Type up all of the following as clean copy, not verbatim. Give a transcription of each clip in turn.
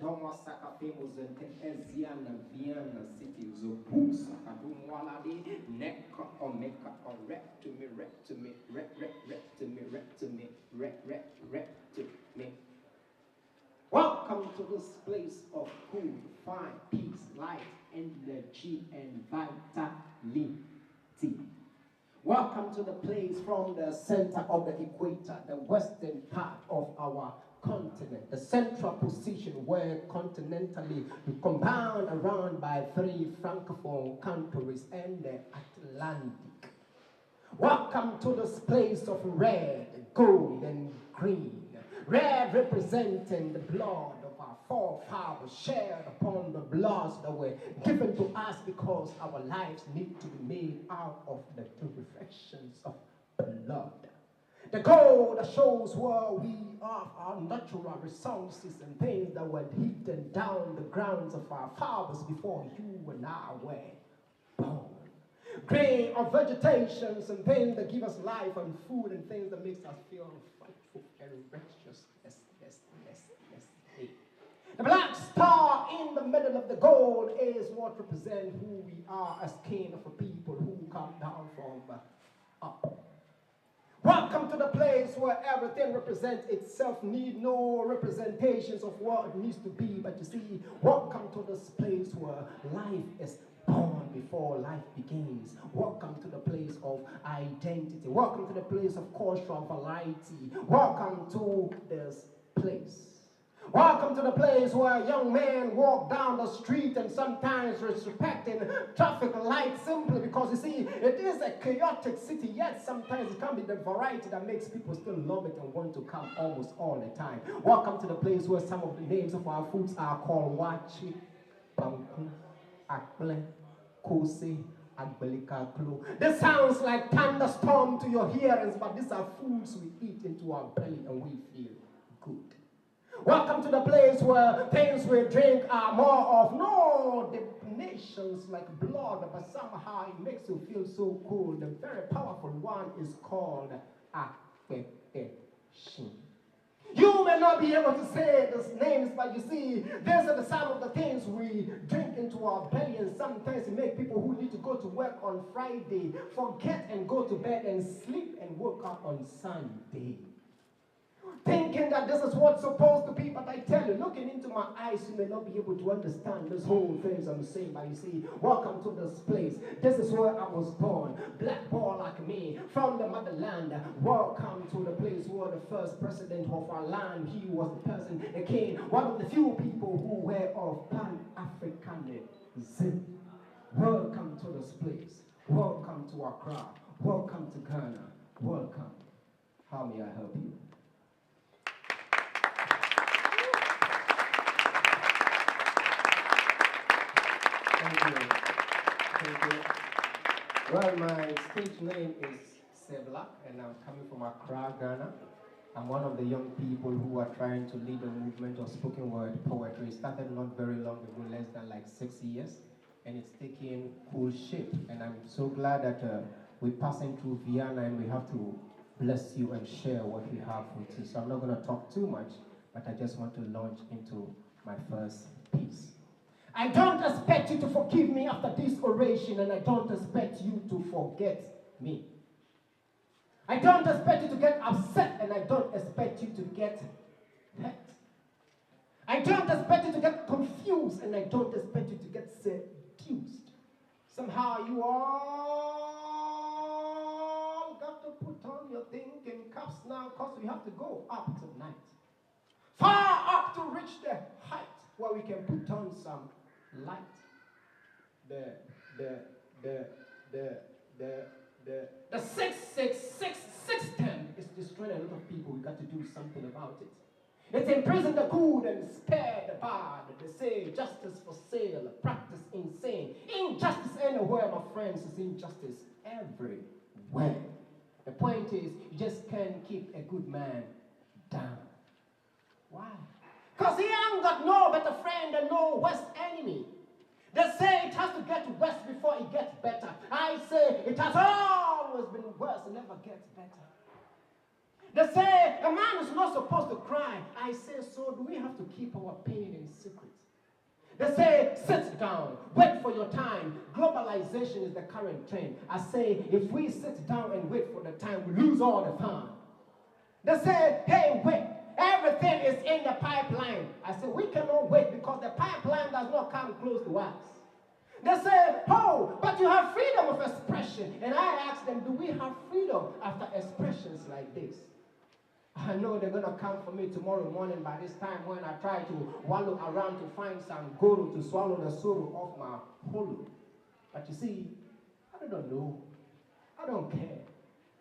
Thyssen-Bornemisza Café muzenten Eziana Vienna city Zobusa Kadumwaladi Neka or Mecca or rep to me, rep to me, rep to me, rep to me, rep to me. Welcome to this place of good, fine, peace, light, energy, and vitality. Welcome to the place from the center of the equator, the western part of our continent, the central position where continentally we compound around by 3 francophone countries and the Atlantic. Welcome to this place of red, gold, and green. Red representing the blood of our forefathers shared upon the bloods that were given to us because our lives need to be made out of the reflections of blood. The gold that shows where we are, our natural resources and things that were hidden down the grounds of our fathers before you and I were born. Grain of vegetations and things that give us life and food and things that makes us feel fruitful and righteous. The black star in the middle of the gold is what represents who we are as kin of a people who come down from up. Welcome to the place where everything represents itself, need no representations of what it needs to be, but you see, welcome to this place where life is born before life begins. Welcome to the place of identity. Welcome to the place of cultural variety. Welcome to this place. Welcome to the place where young men walk down the street and sometimes respecting traffic lights simply because, you see, it is a chaotic city, yet sometimes it can be the variety that makes people still love it and want to come almost all the time. Welcome to the place where some of the names of our foods are called Wachi, Banku, Akble, Kose, Agbelikaklo. This sounds like thunderstorm to your hearings, but these are foods we eat into our belly and we feel good. Welcome to the place where things we drink are more of no definitions like blood, but somehow it makes you feel so cool. The very powerful one is called affection. You may not be able to say these names, but you see, these are some of the things we drink into our belly, and sometimes it makes people who need to go to work on Friday forget and go to bed and sleep and wake up on Sunday, thinking that this is what's supposed to be. But I tell you, looking into my eyes, you may not be able to understand this whole things I'm saying. But you see, welcome to this place. This is where I was born. Black boy like me, from the motherland. Welcome to the place where the first president of our land, he was the person, the king, one of the few people who were of Pan-Africanism. Welcome to this place. Welcome to Accra. Welcome to Ghana. Welcome. How may I help you? Thank you. Well, my stage name is Sebla, and I'm coming from Accra, Ghana. I'm one of the young people who are trying to lead a movement of spoken word poetry. It started not very long ago, less than like 6 years, and it's taking cool shape. And I'm so glad that we're passing through Vienna and we have to bless you and share what we have with you. So I'm not going to talk too much, but I just want to launch into my first piece. I don't expect you to forgive me after this oration, and I don't expect you to forget me. I don't expect you to get upset, and I don't expect you to get hurt. I don't expect you to get confused, and I don't expect you to get seduced. Somehow you all got to put on your thinking caps now, because we have to go up tonight. Far up to reach the height where we can put on some light. The 666 is destroying a lot of people. We got to do something about it. It's imprison the good and spare the bad. They say justice for sale, practice insane. Injustice anywhere, my friends, is injustice everywhere. The point is, you just can't keep a good man down. Why? Because he ain't got no better friend and no worst enemy. They say it has to get worse before it gets better. I say it has always been worse and never gets better. They say a man is not supposed to cry. I say, so do we have to keep our pain in secret? They say, sit down, wait for your time. Globalization is the current trend. I say, if we sit down and wait for the time, we lose all the fun. They say, hey, wait, everything is in the pipeline. I say, we cannot wait because the pipeline does not come close to us. They say, oh, but you have freedom of expression. And I ask them, do we have freedom after expressions like this? I know they're going to come for me tomorrow morning by this time when I try to wallow around to find some guru to swallow the sorrow off my hollow. But you see, I don't know. I don't care.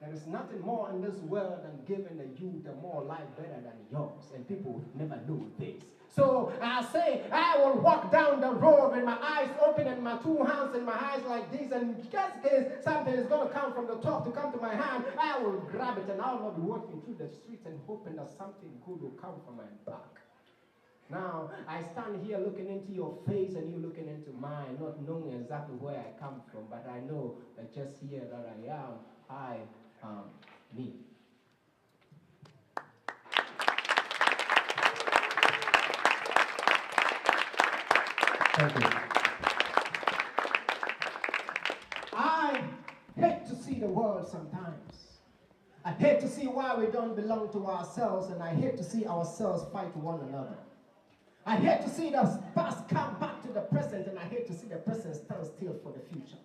There is nothing more in this world than giving the youth a more life better than yours. And people never know this. So I say, I will walk down the road with my eyes open and my two hands in my eyes like this. And just in case something is going to come from the top to come to my hand, I will grab it and I will not be walking through the streets and hoping that something good will come from my back. Now, I stand here looking into your face and you looking into mine, not knowing exactly where I come from. But I know that just here that I am me. Thank you. I hate to see the world sometimes. I hate to see why we don't belong to ourselves, and I hate to see ourselves fight one another. I hate to see the past come back to the present, and I hate to see the present stand still for the future.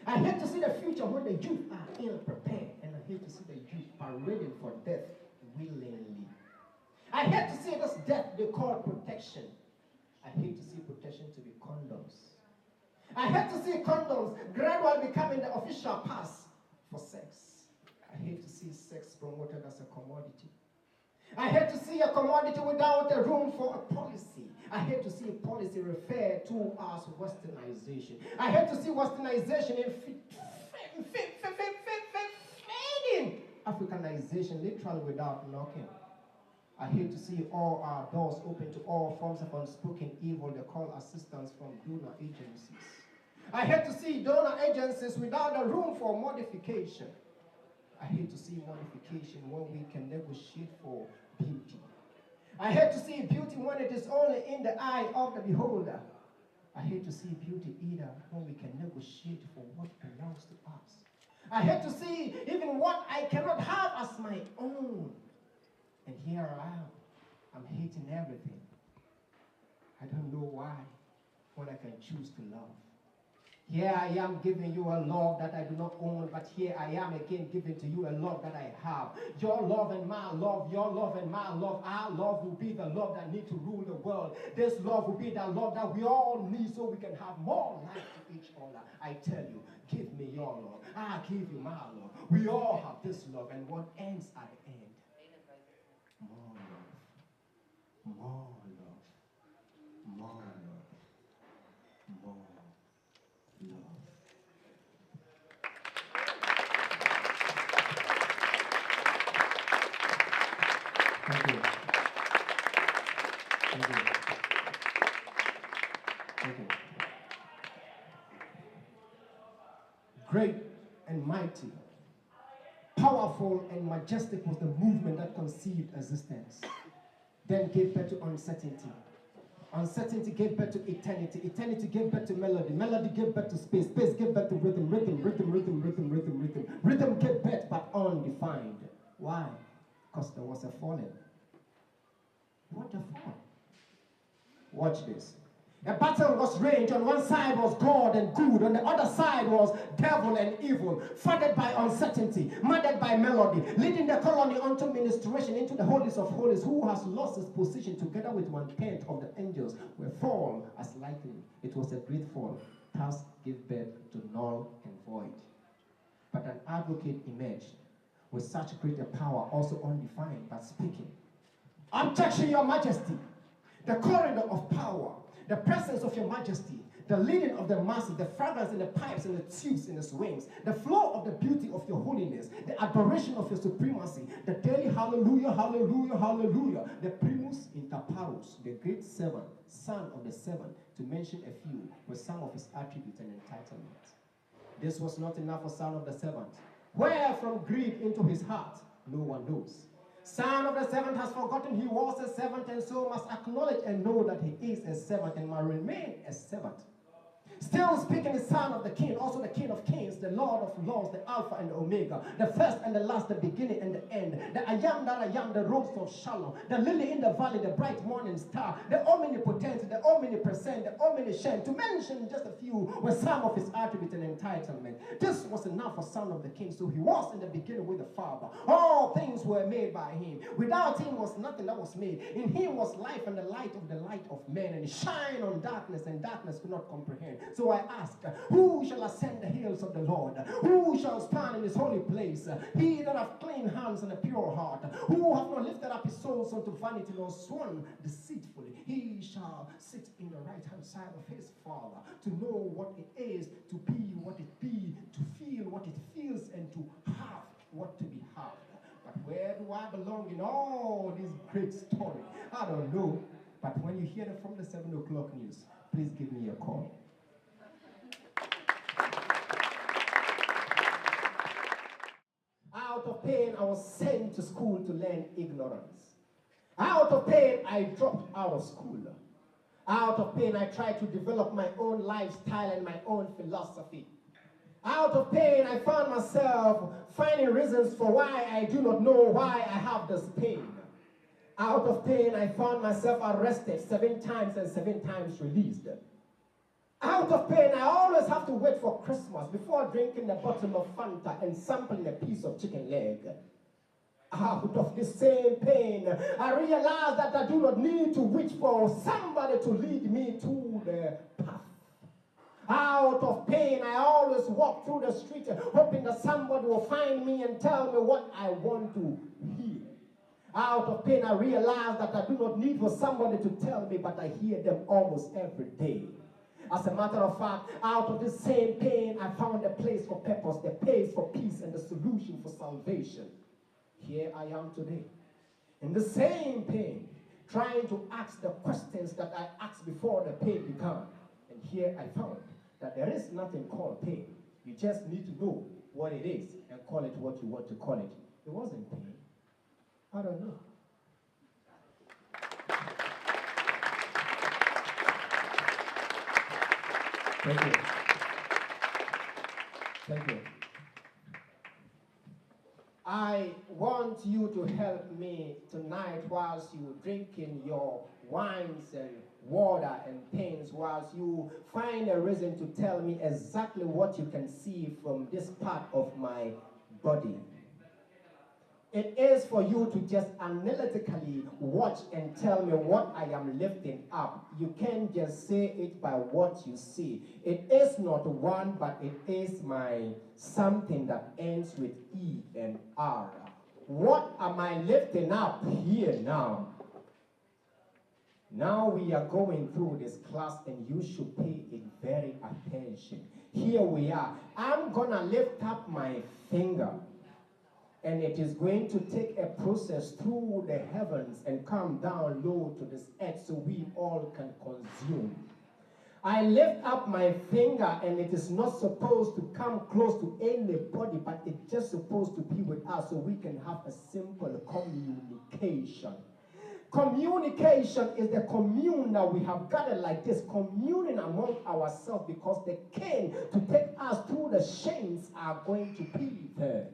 I hate to see the future when the youth are ill-prepared, and I hate to see the youth parading for death willingly. I hate to see this death they call protection. I hate to see protection to be condoms. I hate to see condoms gradually becoming the official pass for sex. I hate to see sex promoted as a commodity. I hate to see a commodity without a room for a policy. I hate to see a policy referred to as westernization. I hate to see westernization in fading Africanization literally without knocking. I hate to see all our doors open to all forms of unspoken evil they call assistance from donor agencies. I hate to see donor agencies without a room for modification. I hate to see modification when we can negotiate for beauty. I hate to see beauty when it is only in the eye of the beholder. I hate to see beauty either when we can negotiate for what belongs to us. I hate to see even what I cannot have as my own. And here I am. I'm hating everything. I don't know why when I can choose to love. Here I am giving you a love that I do not own, but here I am again giving to you a love that I have. Your love and my love, your love and my love, our love will be the love that needs to rule the world. This love will be the love that we all need so we can have more life to each other. I tell you, give me your love. I give you my love. We all have this love, and what ends at the end? More love. More love. More love. More love. Thank you. Thank you. Thank you. Great and mighty, powerful and majestic was the movement that conceived existence, then gave birth to uncertainty. Uncertainty gave birth to eternity. Eternity gave birth to melody. Melody gave birth to space. Space gave birth to rhythm. Rhythm gave birth but undefined. Why? Because there was a falling. What a fall? Watch this. A battle was raged. On one side was God and good. On the other side was devil and evil. Flooded by uncertainty. Murdered by melody. Leading the colony onto ministration into the holies of holies. Who has lost his position together with 1/10 of the angels were fall as lightning. It was a great fall. Thus gave birth to null and void. But an advocate emerged with such greater power, also undefined, but speaking. Objection, your majesty. The corridor of power. The presence of your majesty, the leading of the masses, the fragrance in the pipes and the tubes in its wings, the flow of the beauty of your holiness, the adoration of your supremacy, the daily hallelujah, hallelujah, hallelujah, the primus inter pares, the great servant, son of the servant, to mention a few, with some of his attributes and entitlements. This was not enough for son of the servant. Where from greed into his heart, No one knows. Son of the servant has forgotten he was a servant, and so must acknowledge and know that he is a servant and must remain a servant. Still speaking, the Son of the King, also the King of Kings, the Lord of Lords, the Alpha and the Omega, the first and the last, the beginning and the end, the I am that I am, the rose of Shalom, the lily in the valley, the bright morning star, the omnipotent, the omnipresent, the omniscient, to mention just a few were some of his attributes and entitlement. This was enough for Son of the King. So he was in the beginning with the Father. All things were made by him. Without him was nothing that was made. In him was life, and the light of men, and it shine on darkness, and darkness could not comprehend. So I ask, who shall ascend the hills of the Lord? Who shall stand in his holy place? He that hath clean hands and a pure heart, who hath not lifted up his soul unto vanity, nor sworn deceitfully, he shall sit in the right hand side of his Father, to know what it is to be what it be, to feel what it feels, and to have what to be had. But where do I belong in all this great story? I don't know. But when you hear it from the 7 o'clock news, please give me a call. Out of pain, I was sent to school to learn ignorance. Out of pain, I dropped out of school. Out of pain, I tried to develop my own lifestyle and my own philosophy. Out of pain, I found myself finding reasons for why I do not know why I have this pain. Out of pain, I found myself arrested 7 times and 7 times released. Out of pain, I always have to wait for Christmas before drinking a bottle of Fanta and sampling a piece of chicken leg. Out of the same pain, I realize that I do not need to wait for somebody to lead me to the path. Out of pain, I always walk through the street hoping that somebody will find me and tell me what I want to hear. Out of pain, I realize that I do not need for somebody to tell me, but I hear them almost every day. As a matter of fact, out of this same pain, I found a place for purpose, the place for peace, and the solution for salvation. Here I am today, in the same pain, trying to ask the questions that I asked before the pain began. And here I found that there is nothing called pain. You just need to know what it is and call it what you want to call it. It wasn't pain. I don't know. Thank you. Thank you. I want you to help me tonight whilst you drinking your wines and water and pains, whilst you find a reason to tell me exactly what you can see from this part of my body. It is for you to just analytically watch and tell me what I am lifting up. You can't just say it by what you see. It is not one, but it is my something that ends with E and R. What am I lifting up here now? Now we are going through this class and you should pay it very attention. Here we are. I'm gonna lift up my finger. And it is going to take a process through the heavens and come down low to this earth so we all can consume. I lift up my finger and it is not supposed to come close to anybody, but it's just supposed to be with us so we can have a simple communication. Communication is the commune that we have gathered like this, communing among ourselves, because the king to take us through the chains are going to be there.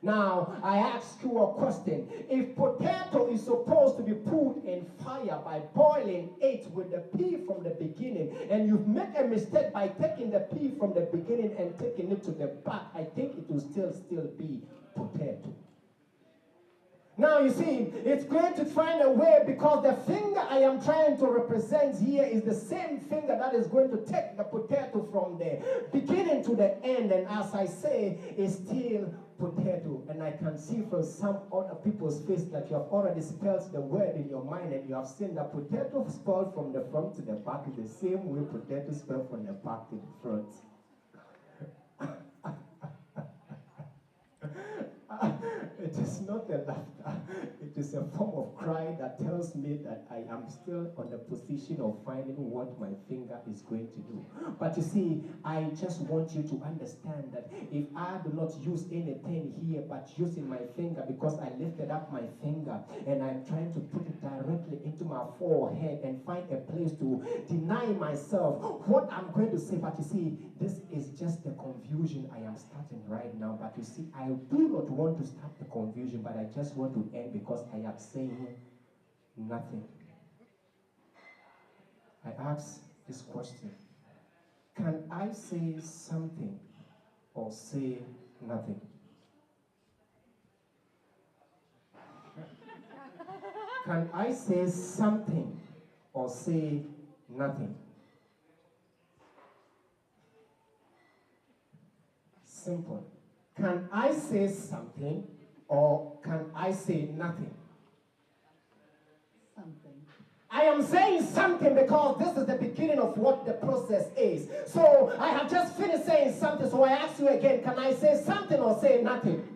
Now, I ask you a question. If potato is supposed to be put in fire by boiling it with the pea from the beginning, and you've made a mistake by taking the pea from the beginning and taking it to the back, I think it will still be potato. Now you see, it's going to find a way, because the finger I am trying to represent here is the same finger that is going to take the potato from the beginning to the end, and as I say, it's still potato. And I can see from some other people's face that you have already spelled the word in your mind, and you have seen that potato spelled from the front to the back is the same way potato spelled from the back to the front. It is not a laughter. It it is a form of cry that tells me that I am still on the position of finding what my finger is going to do. But you see, I just want you to understand that if I do not use anything here but using my finger, because I lifted up my finger and I'm trying to put it directly into my forehead and find a place to deny myself what I'm going to say. But you see, this is just the confusion I am starting right now. But you see, I do not want to start the confusion, but I just want to end because I am saying nothing. I ask this question: can I say something or say nothing? Can I say something or say nothing? Simple. Can I say something or can I say nothing? Something. I am saying something because this is the beginning of what the process is. So I have just finished saying something, so I ask you again, can I say something or say nothing?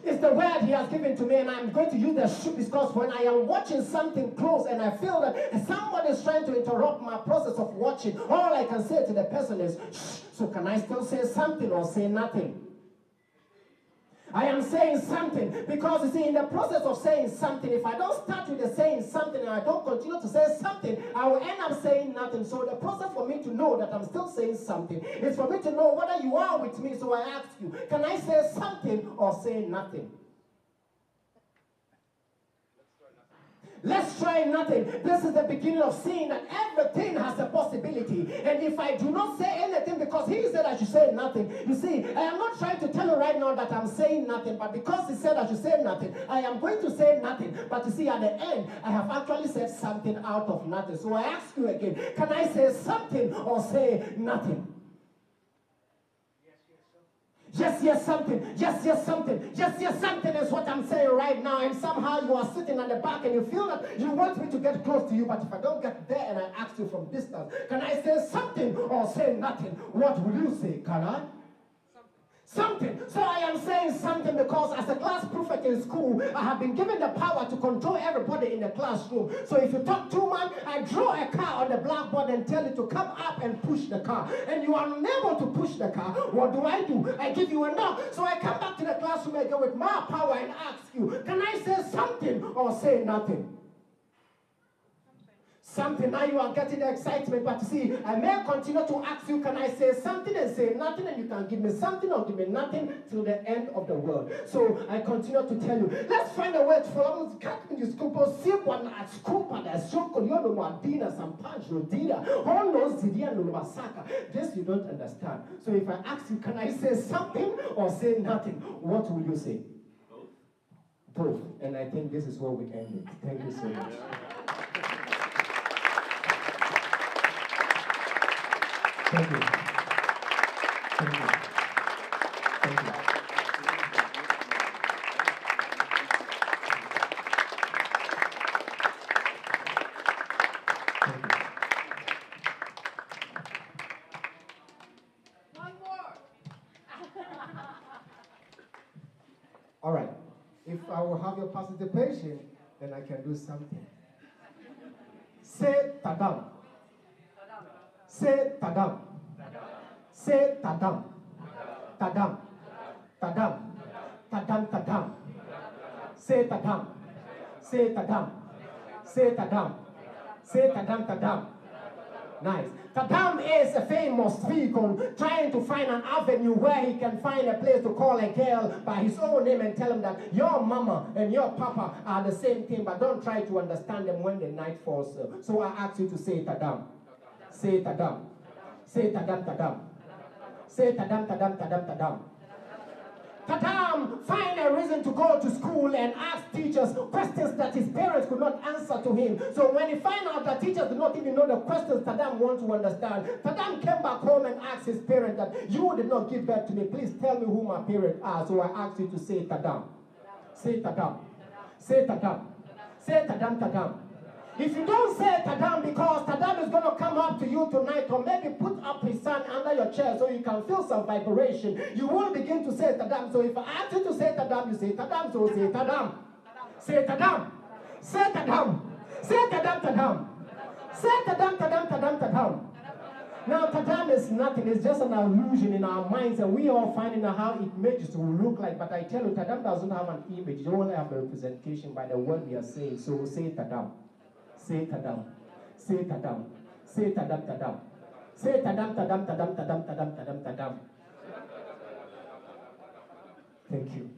It's the word he has given to me, and I'm going to use the shoot because when I am watching something close and I feel that somebody is trying to interrupt my process of watching, all I can say to the person is, shh. So can I still say something or say nothing? I am saying something because you see, in the process of saying something, if I don't start with the saying something and I don't continue to say something, I will end up saying nothing. So the process for me to know that I'm still saying something is for me to know whether you are with me. So I ask you, can I say something or say nothing? Let's try nothing. This is the beginning of seeing that everything has a possibility. And if I do not say anything because he said I should say nothing, you see, I am not trying to tell you right now that I'm saying nothing, but because he said I should say nothing, I am going to say nothing. But you see, at the end, I have actually said something out of nothing. So I ask you again, can I say something or say nothing? Yes, yes, something. Yes, yes, something. Yes, yes, something is what I'm saying right now. And somehow you are sitting at the back and you feel that you want me to get close to you. But if I don't get there and I ask you from distance, can I say something or say nothing? What will you say? Can I? Something. So I am saying something because as a class prefect in school, I have been given the power to control everybody in the classroom. So if you talk too much, I draw a car on the blackboard and tell you to come up and push the car. And you are unable to push the car. What do? I give you a knock. So I come back to the classroom again with my power and ask you, can I say something or say nothing? Something. Now you are getting the excitement, but you see, I may continue to ask you, can I say something and say nothing, and you can give me something or give me nothing till the end of the world. So I continue to tell you, let's find a word for us. This you don't understand. So if I ask you, can I say something or say nothing, what will you say? Both. And I think this is where we end it. Thank you so much. Thank you. Thank you. Thank you. Thank you. One more. All right. If I will have your participation, then I can do something. Say tadam. Say tadam. Say tadam. Tadam. Tadam. Tadam tadam. Say tadam. Say tadam. Say tadam. Say tadam tadam. Nice. Tadam is a famous vehicle trying to find an avenue where he can find a place to call a girl by his own name and tell him that your mama and your papa are the same thing, but don't try to understand them when the night falls. So I ask you to say tadam. Say tadam. Say tadam tadam. Say tadam tadam tadam tadam. Tadam find a reason to go to school and ask teachers questions that his parents could not answer to him. So when he found out that teachers do not even know the questions Tadam wants to understand, Tadam came back home and asked his parents that you did not give birth to me. Please tell me who my parents are. So I ask you to say Tadam. Say Tadam. Say Tadam. Say Tadam Tadam. If you don't say Tadam, because Tadam is going to come up to you tonight, or maybe put up his hand under your chair so you can feel some vibration, you will begin to say Tadam. So if I ask you to say Tadam, you say Tadam, so say Tadam. Say Tadam. Say Tadam. Say Tadam, Tadam. Say Tadam, Tadam, Tadam, Tadam. Now, Tadam is nothing. It's just an illusion in our minds, and we are finding out how images will look like. But I tell you, Tadam doesn't have an image. You only have a representation by the word we are saying. So say Tadam. Say Tadam. Say Tadam. Say Tadam, Tadam. Say Tadam, Tadam, Tadam, Tadam, Tadam, Tadam, Tadam. Thank you.